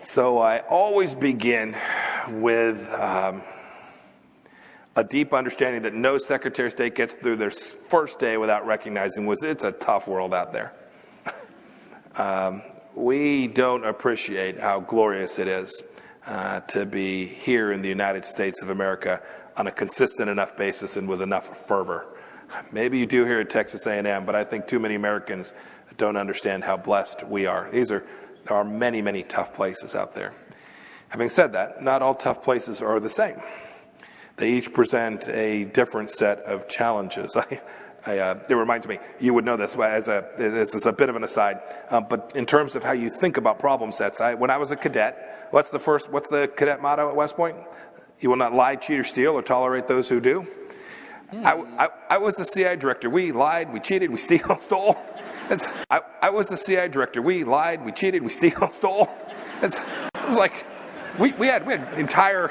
So I always begin with a deep understanding that no Secretary of State gets through their first day without recognizing it's a tough world out there. We don't appreciate how glorious it is to be here in the United States of America on a consistent enough basis and with enough fervor. Maybe you do here at Texas A&M, but I think too many Americans don't understand how blessed we are. There are many, many tough places out there. Having said that, not all tough places are the same. They each present a different set of challenges. It reminds me, you would know this as a bit of an aside, but in terms of how you think about problem sets, when I was a cadet, what's the cadet motto at West Point? You will not lie, cheat, or steal, or tolerate those who do. I was the CI director. We lied, we cheated, we stole. I was the CI director. We lied, we cheated, we stole. It was like we had entire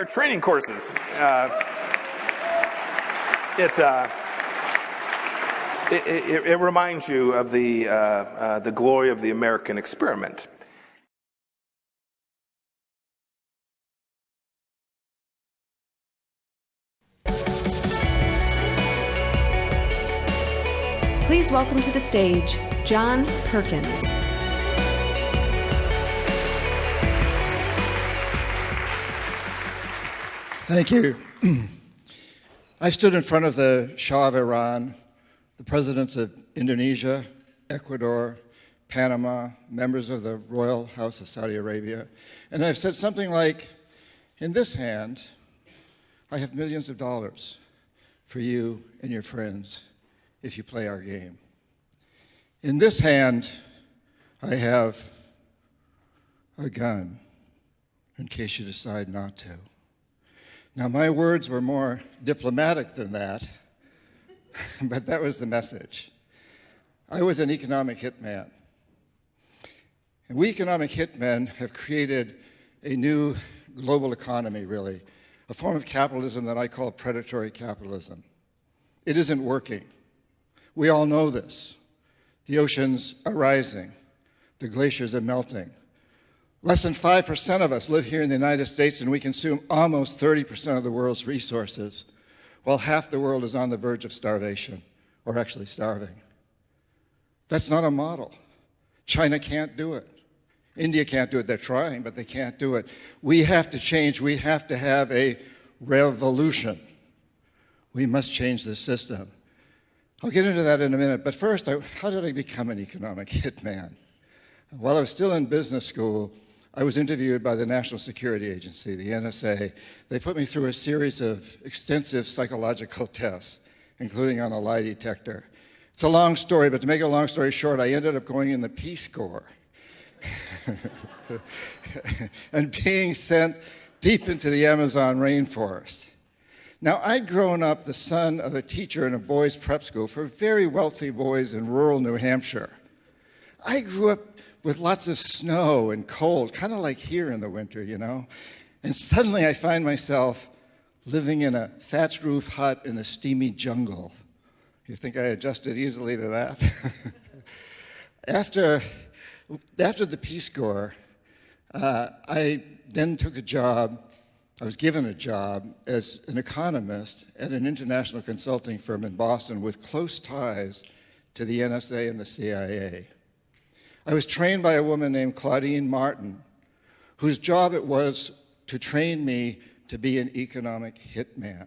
training courses. It reminds you of the glory of the American experiment. Please welcome to the stage, John Perkins. Thank you. I stood in front of the Shah of Iran, the presidents of Indonesia, Ecuador, Panama, members of the Royal House of Saudi Arabia, and I've said something like, in this hand, I have millions of dollars for you and your friends if you play our game. In this hand, I have a gun in case you decide not to. Now, my words were more diplomatic than that, but that was the message. I was an economic hitman. And we economic hitmen have created a new global economy, really, a form of capitalism that I call predatory capitalism. It isn't working. We all know this. The oceans are rising. The glaciers are melting. Less than 5% of us live here in the United States, and we consume almost 30% of the world's resources, while half the world is on the verge of starvation, or actually starving. That's not a model. China can't do it. India can't do it. They're trying, but they can't do it. We have to change. We have to have a revolution. We must change the system. I'll get into that in a minute, but first, how did I become an economic hitman? While I was still in business school, I was interviewed by the National Security Agency, the NSA. They put me through a series of extensive psychological tests, including on a lie detector. It's a long story, but to make a long story short, I ended up going in the Peace Corps and being sent deep into the Amazon rainforest. Now, I'd grown up the son of a teacher in a boys' prep school for very wealthy boys in rural New Hampshire. I grew up with lots of snow and cold, kind of like here in the winter, you know. And suddenly I find myself living in a thatched roof hut in the steamy jungle. You think I adjusted easily to that? After the Peace Corps, I then took a job. I was given a job as an economist at an international consulting firm in Boston with close ties to the NSA and the CIA. I was trained by a woman named Claudine Martin, whose job it was to train me to be an economic hitman.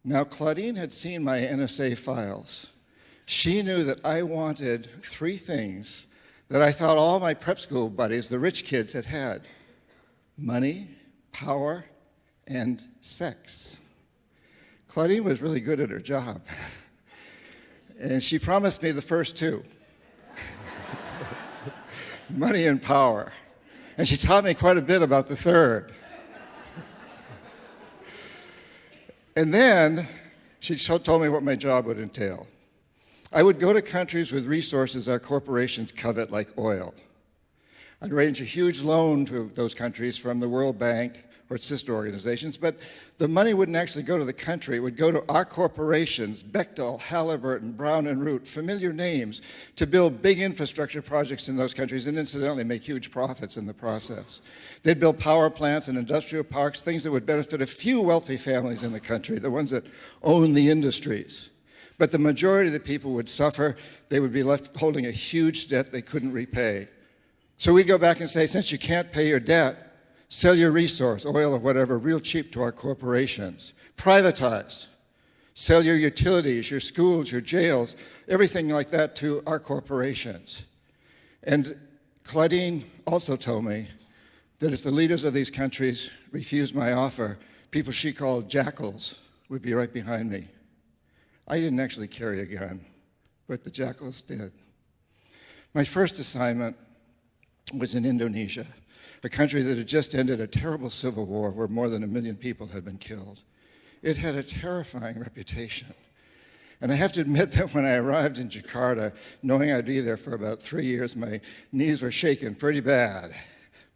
Now, Claudine had seen my NSA files. She knew that I wanted three things that I thought all my prep school buddies, the rich kids, had had: money, power, and sex. Claudine was really good at her job. And she promised me the first two. Money and power. And she taught me quite a bit about the third. And then she told me what my job would entail. I would go to countries with resources our corporations covet, like oil. I'd arrange a huge loan to those countries from the World Bank or its sister organizations, but the money wouldn't actually go to the country. It would go to our corporations, Bechtel, Halliburton, Brown and Root, familiar names, to build big infrastructure projects in those countries and incidentally make huge profits in the process. They'd build power plants and industrial parks, things that would benefit a few wealthy families in the country, the ones that own the industries. But the majority of the people would suffer. They would be left holding a huge debt they couldn't repay. So we'd go back and say, since you can't pay your debt, sell your resource, oil or whatever, real cheap to our corporations. Privatize. Sell your utilities, your schools, your jails, everything like that to our corporations. And Claudine also told me that if the leaders of these countries refused my offer, people she called jackals would be right behind me. I didn't actually carry a gun, but the jackals did. My first assignment was in Indonesia, a country that had just ended a terrible civil war where more than 1 million people had been killed. It had a terrifying reputation. And I have to admit that when I arrived in Jakarta, knowing I'd be there for about 3 years, my knees were shaking pretty bad.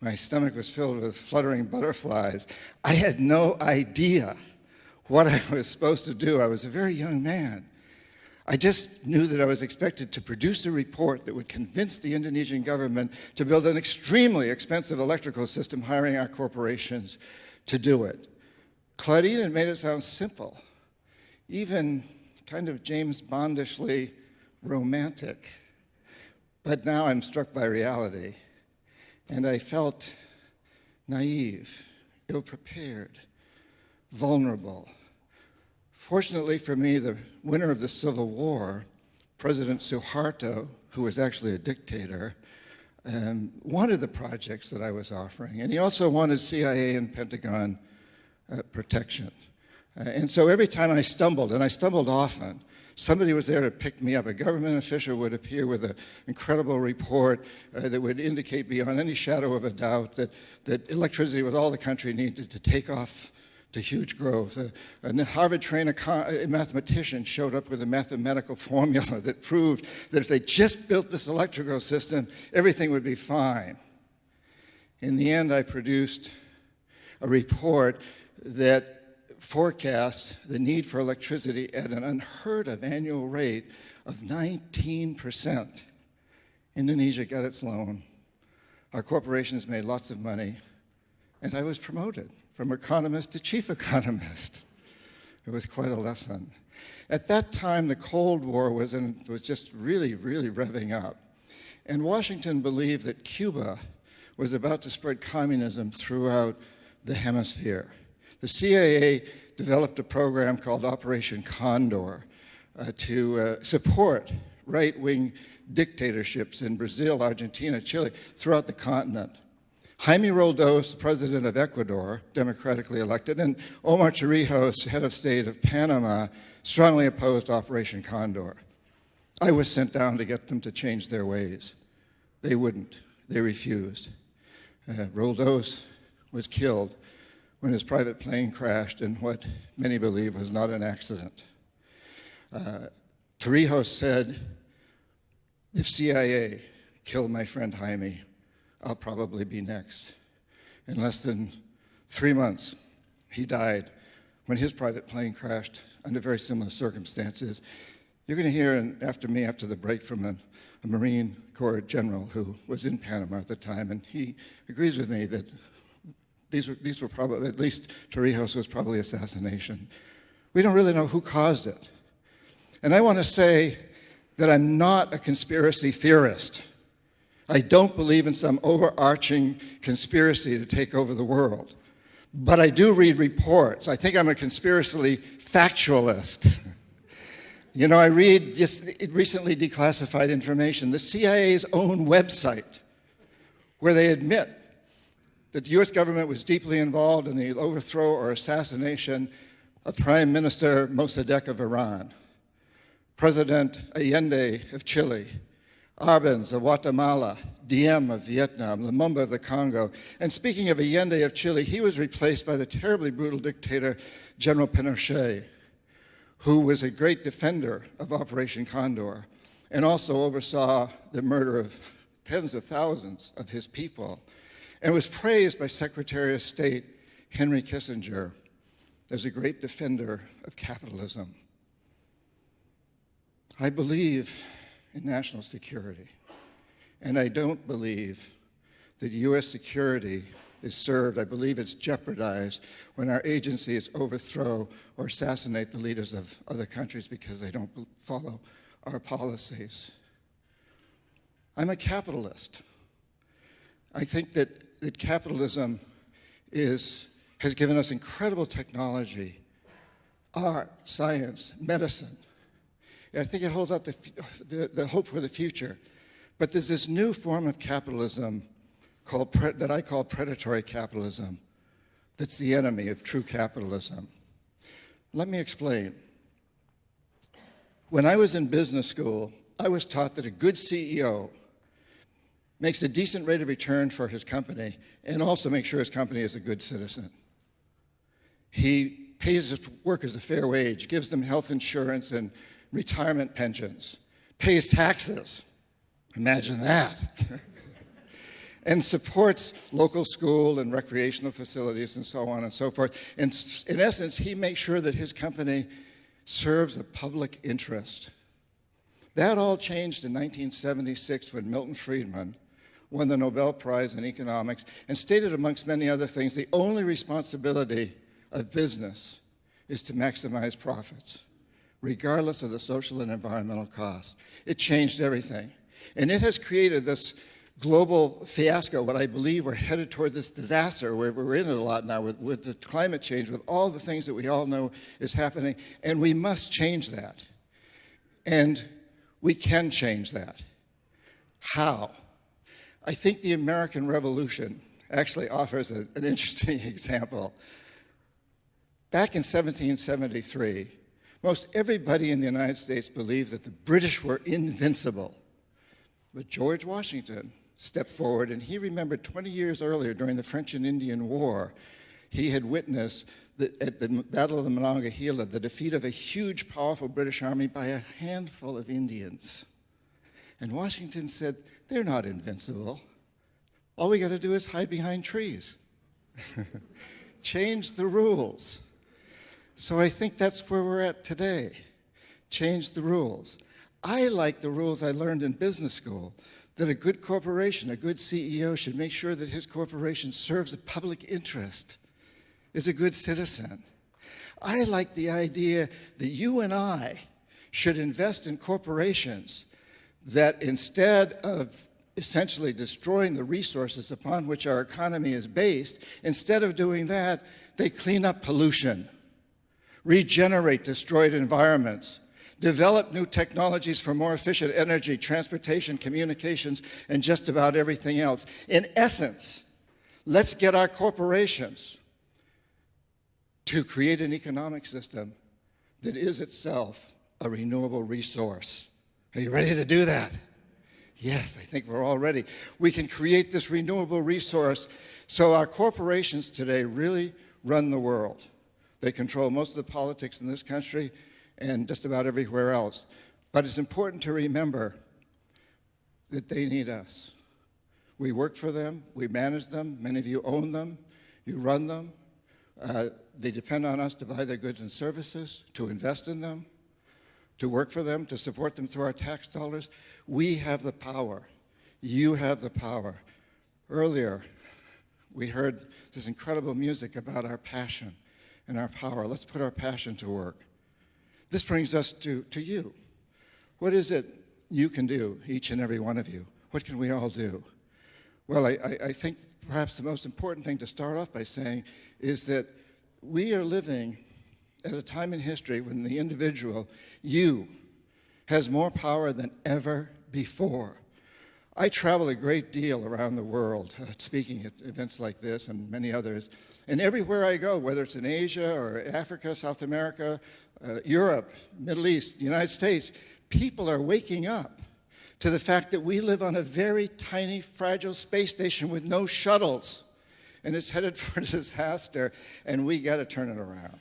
My stomach was filled with fluttering butterflies. I had no idea what I was supposed to do. I was a very young man. I just knew that I was expected to produce a report that would convince the Indonesian government to build an extremely expensive electrical system, hiring our corporations to do it. Claudine had made it sound simple, even kind of James Bondishly romantic. But now I'm struck by reality, and I felt naive, ill-prepared, vulnerable. Fortunately for me, the winner of the Civil War, President Suharto, who was actually a dictator, wanted the projects that I was offering, and he also wanted CIA and Pentagon protection. And so every time I stumbled, and I stumbled often, somebody was there to pick me up. A government official would appear with an incredible report that would indicate beyond any shadow of a doubt that electricity was all the country needed to take off to huge growth. A Harvard-trained mathematician showed up with a mathematical formula that proved that if they just built this electrical system, everything would be fine. In the end, I produced a report that forecasts the need for electricity at an unheard of annual rate of 19%. Indonesia got its loan. Our corporations made lots of money, and I was promoted from economist to chief economist. It was quite a lesson. At that time, the Cold War was just really, really revving up. And Washington believed that Cuba was about to spread communism throughout the hemisphere. The CIA developed a program called Operation Condor to support right-wing dictatorships in Brazil, Argentina, Chile, throughout the continent. Jaime Roldos, president of Ecuador, democratically elected, and Omar Torrijos, head of state of Panama, strongly opposed Operation Condor. I was sent down to get them to change their ways. They wouldn't. They refused. Roldos was killed when his private plane crashed in what many believe was not an accident. Torrijos said, if CIA killed my friend Jaime, I'll probably be next. In less than 3 months, he died when his private plane crashed under very similar circumstances. You're going to hear after me, after the break, from a Marine Corps general who was in Panama at the time, and he agrees with me that these were probably, at least Torrijos was probably assassination. We don't really know who caused it. And I want to say that I'm not a conspiracy theorist. I don't believe in some overarching conspiracy to take over the world. But I do read reports. I think I'm a conspiracy factualist. You know, I read just recently declassified information, the CIA's own website, where they admit that the US government was deeply involved in the overthrow or assassination of Prime Minister Mossadegh of Iran, President Allende of Chile, Arbenz of Guatemala, Diem of Vietnam, Lumumba of the Congo. And speaking of Allende of Chile, he was replaced by the terribly brutal dictator, General Pinochet, who was a great defender of Operation Condor and also oversaw the murder of tens of thousands of his people and was praised by Secretary of State Henry Kissinger as a great defender of capitalism. I believe in national security, and I don't believe that U.S. security is served. I believe it's jeopardized when our agencies overthrow or assassinate the leaders of other countries because they don't follow our policies. I'm a capitalist. I think that capitalism has given us incredible technology, art, science, medicine. I think it holds out the hope for the future. But there's this new form of capitalism that I call predatory capitalism that's the enemy of true capitalism. Let me explain. When I was in business school, I was taught that a good CEO makes a decent rate of return for his company and also makes sure his company is a good citizen. He pays his workers a fair wage, gives them health insurance and retirement pensions, pays taxes, imagine that, and supports local school and recreational facilities and so on and so forth. And in essence, he makes sure that his company serves the public interest. That all changed in 1976 when Milton Friedman won the Nobel Prize in economics and stated, amongst many other things, the only responsibility of business is to maximize profits, regardless of the social and environmental costs. It changed everything. And it has created this global fiasco, what I believe we're headed toward this disaster, where we're in it a lot now with the climate change, with all the things that we all know is happening, and we must change that. And we can change that. How? I think the American Revolution actually offers an interesting example. Back in 1773, most everybody in the United States believed that the British were invincible. But George Washington stepped forward, and he remembered 20 years earlier during the French and Indian War, he had witnessed at the Battle of the Monongahela the defeat of a huge, powerful British army by a handful of Indians. And Washington said, they're not invincible. All we got to do is hide behind trees. Change the rules. So I think that's where we're at today. Change the rules. I like the rules I learned in business school, that a good corporation, a good CEO should make sure that his corporation serves the public interest, is a good citizen. I like the idea that you and I should invest in corporations that, instead of essentially destroying the resources upon which our economy is based, instead of doing that, they clean up pollution, regenerate destroyed environments, develop new technologies for more efficient energy, transportation, communications, and just about everything else. In essence, let's get our corporations to create an economic system that is itself a renewable resource. Are you ready to do that? Yes, I think we're all ready. We can create this renewable resource so our corporations today really run the world. They control most of the politics in this country and just about everywhere else. But it's important to remember that they need us. We work for them, we manage them, many of you own them, you run them. They depend on us to buy their goods and services, to invest in them, to work for them, to support them through our tax dollars. We have the power. You have the power. Earlier, we heard this incredible music about our passion and our power. Let's put our passion to work. This brings us to you. What is it you can do, each and every one of you? What can we all do? Well, I think perhaps the most important thing to start off by saying is that we are living at a time in history when the individual, you, has more power than ever before. I travel a great deal around the world, speaking at events like this and many others. And everywhere I go, whether it's in Asia or Africa, South America, Europe, Middle East, United States, people are waking up to the fact that we live on a very tiny, fragile space station with no shuttles. And it's headed for disaster, and we got to turn it around.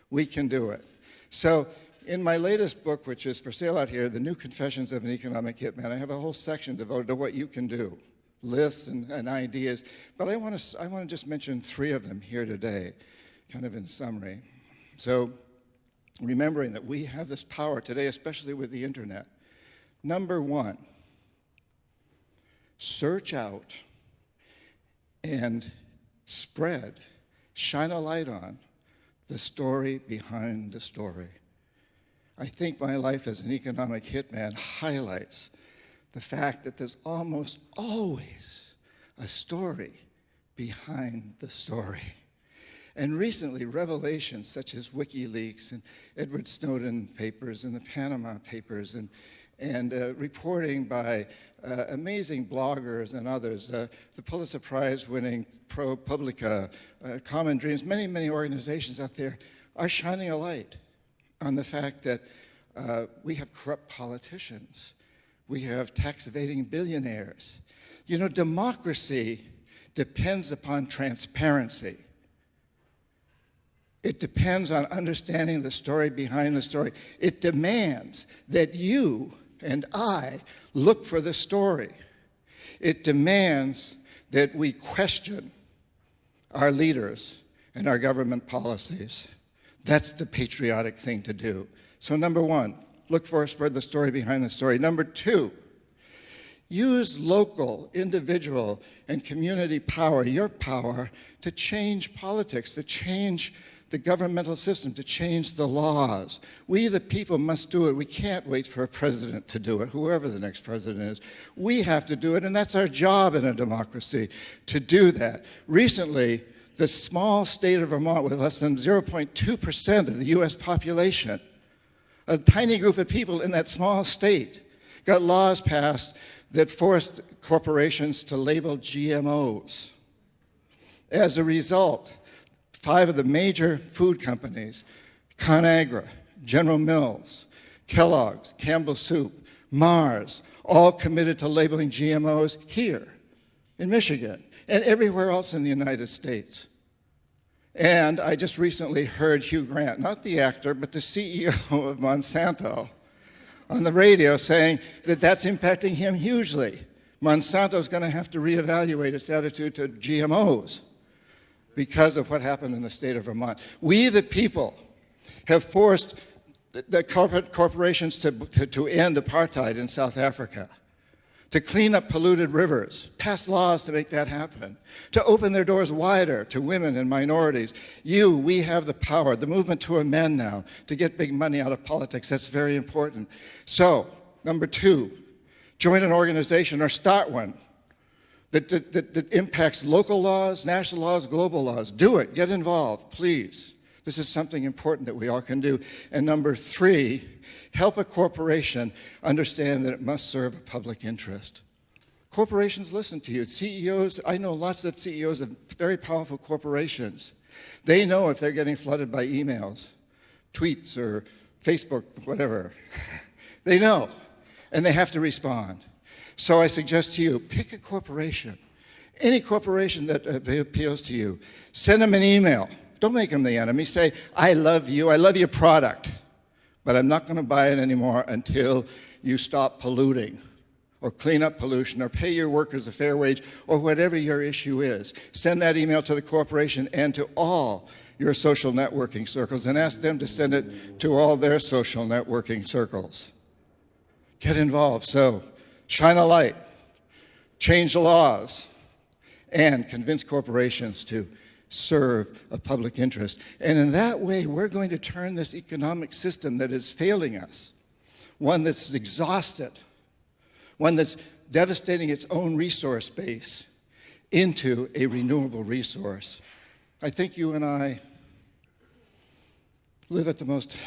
We can do it. So in my latest book, which is for sale out here, The New Confessions of an Economic Hitman, I have a whole section devoted to what you can do lists and ideas, but I want to just mention three of them here today, kind of in summary. So, remembering that we have this power today, especially with the internet. Number one, search out and spread, shine a light on the story behind the story. I think my life as an economic hitman highlights the fact that there's almost always a story behind the story. And recently, revelations such as WikiLeaks and Edward Snowden papers and the Panama Papers and reporting by amazing bloggers and others, the Pulitzer Prize-winning ProPublica, Common Dreams, many, many organizations out there are shining a light on the fact that we have corrupt politicians. We have tax-evading billionaires. You know, democracy depends upon transparency. It depends on understanding the story behind the story. It demands that you and I look for the story. It demands that we question our leaders and our government policies. That's the patriotic thing to do. So number one, look for, spread the story behind the story. Number two, use local, individual, and community power, your power, to change politics, to change the governmental system, to change the laws. We, the people, must do it. We can't wait for a president to do it, whoever the next president is. We have to do it, and that's our job in a democracy, to do that. Recently, the small state of Vermont, with less than 0.2% of the U.S. population, a tiny group of people in that small state, got laws passed that forced corporations to label GMOs. As a result, 5 of the major food companies, ConAgra, General Mills, Kellogg's, Campbell Soup, Mars, all committed to labeling GMOs here in Michigan and everywhere else in the United States. And I just recently heard Hugh Grant, not the actor, but the CEO of Monsanto, on the radio saying that that's impacting him hugely. Monsanto's going to have to reevaluate its attitude to GMOs because of what happened in the state of Vermont. We, the people, have forced the corporations to end apartheid in South Africa, to clean up polluted rivers, pass laws to make that happen, to open their doors wider to women and minorities. We have the power, the movement to amend now, to get big money out of politics. That's very important. So, number two, join an organization or start one that impacts local laws, national laws, global laws. Do it. Get involved, please. This is something important that we all can do. And number three, help a corporation understand that it must serve a public interest. Corporations listen to you. CEOs, I know lots of CEOs of very powerful corporations. They know if they're getting flooded by emails, tweets, or Facebook, whatever. They know, and they have to respond. So I suggest to you, pick a corporation, any corporation that appeals to you. Send them an email. Don't make them the enemy. Say, I love you, I love your product, but I'm not going to buy it anymore until you stop polluting or clean up pollution or pay your workers a fair wage or whatever your issue is. Send that email to the corporation and to all your social networking circles and ask them to send it to all their social networking circles. Get involved. So, shine a light, change the laws, and convince corporations to serve a public interest. And in that way, we're going to turn this economic system that is failing us, one that's exhausted, one that's devastating its own resource base, into a renewable resource. I think you and I live at the most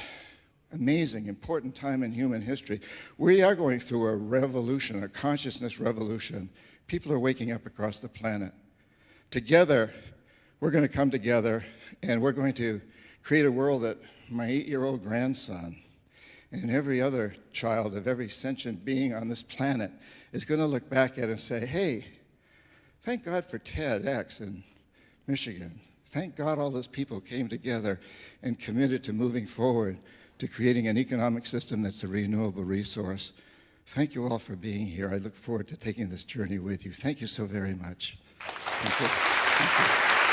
amazing, important time in human history. We are going through a revolution, a consciousness revolution. People are waking up across the planet. Together, we're going to come together, and we're going to create a world that my 8-year-old grandson and every other child of every sentient being on this planet is going to look back at and say, hey, thank God for TEDx in Michigan. Thank God all those people came together and committed to moving forward to creating an economic system that's a renewable resource. Thank you all for being here. I look forward to taking this journey with you. Thank you so very much. Thank you. Thank you.